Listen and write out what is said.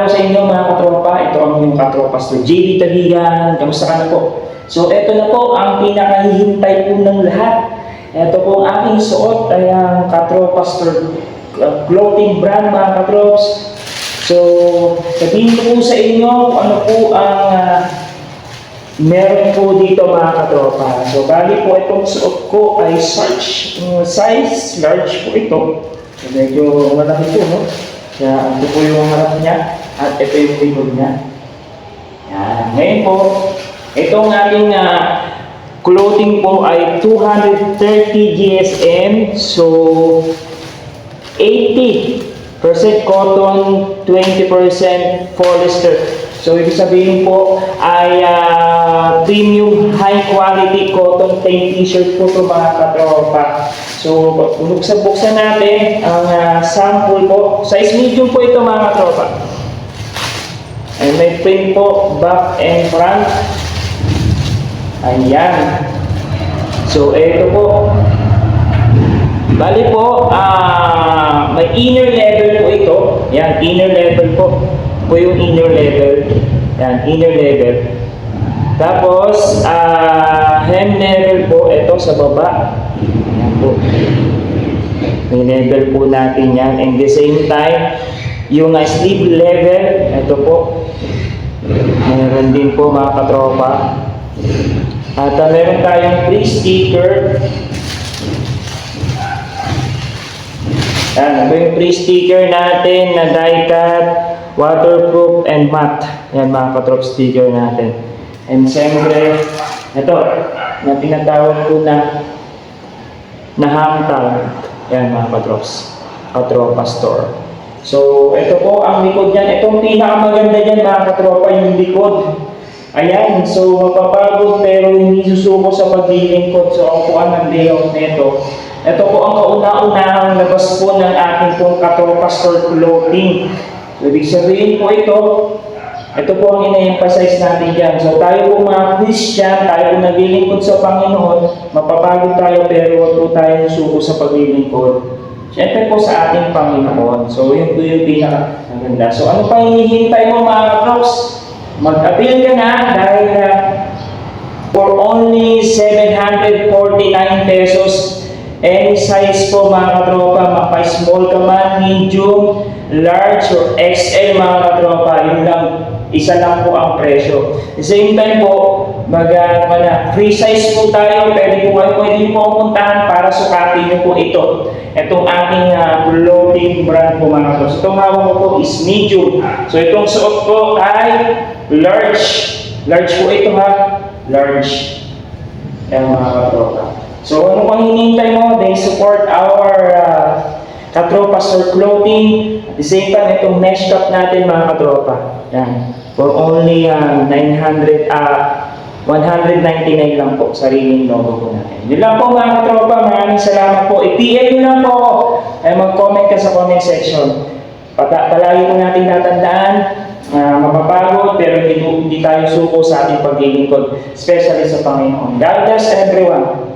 sa inyo mga katropa. Ito ang inyong katropa Pastor JB Tabigan. Kamusta ka na po? So ito na po ang pinakahihintay po ng lahat. Ito po ang aking suot ay ang katropa Pastor clothing brand mga katrops. So sabihin ko po sa inyo kung ano po ang meron po dito mga katropa. So bali po itong suot ko ay size large po ito. So, medyo malaki po, no? Kaya ito po yung harap niya at ito yung likod niya. Yan. Ngayon po, itong ating clothing po ay 230 GSM. So, 80% cotton, 20% polyester. So, ibig sabihin po ay premium high quality cotton plain t-shirt po ito mga katropa. So, buksan natin ang sample po. Size medium po ito mga katropa. And may print po, back and front. Ayan. So, ito po. Bali po, may inner level po ito. Yan, inner level po. Po yung inner level. Yan, inner level. Tapos, hem level po, ito sa baba. Yan po. May level po natin yan. And the same time, yung sleeve level, ito po. Meron din po mga katropa. At meron tayong free sticker. Yan, ito yung free sticker natin na die-cut, waterproof, and matte. Yan mga katrop sticker natin. And siyempre, ito, na tinatawag ko na hang tag. Yan mga katropa store. So, ito po ang likod niyan. Itong pinakamaganda niyan mga katropa, yung likod. Ayan, so mapapagod pero hindi susuko sa paglilingkod. So, ako po ang layout nito. Ito po ang kauna-unahang labas po ng ating pong katropa store clothing. So, ibig sabihin po ito po ang ina-emphasize natin dyan. So, tayo po mga Christian, tayo po naglilingkod sa Panginoon, mapapagod tayo pero huwag po tayo susuko sa paglilingkod. Siyempre po sa ating Panginoon. So, yun po yung pinaka-maganda. So, ano pa hinihintay mo mga katrops? Mag-appeal ka na dahil for only 749 pesos, any size po mga katropa, mapa-small ka man, medium, large, or XL mga katropa, yun lang, isa lang po ang presyo. At the same time po, free size po tayo, pwede po pumuntahan para sukatin nyo po ito. Itong aking clothing brand po mga katropa. Itong hawak ko po is medium. So itong suot ko ay large. Large po ito ha. Large. Yan mga katropa. So ano pang hinihintay mo? They support our katropa store clothing. At the same time, itong mesh cup natin mga katropa. Yan. For only 199 lang po. Sariling logo po natin. Yun lang po mga katropa. Maraming salamat po. I-PM nyo lang po. Ay mag-comment ka sa comment section. Palagi po natin natandaan. Mapapagod pero hindi tayo suko sa ating paglilingkod, especially sa Panginoon. God bless everyone.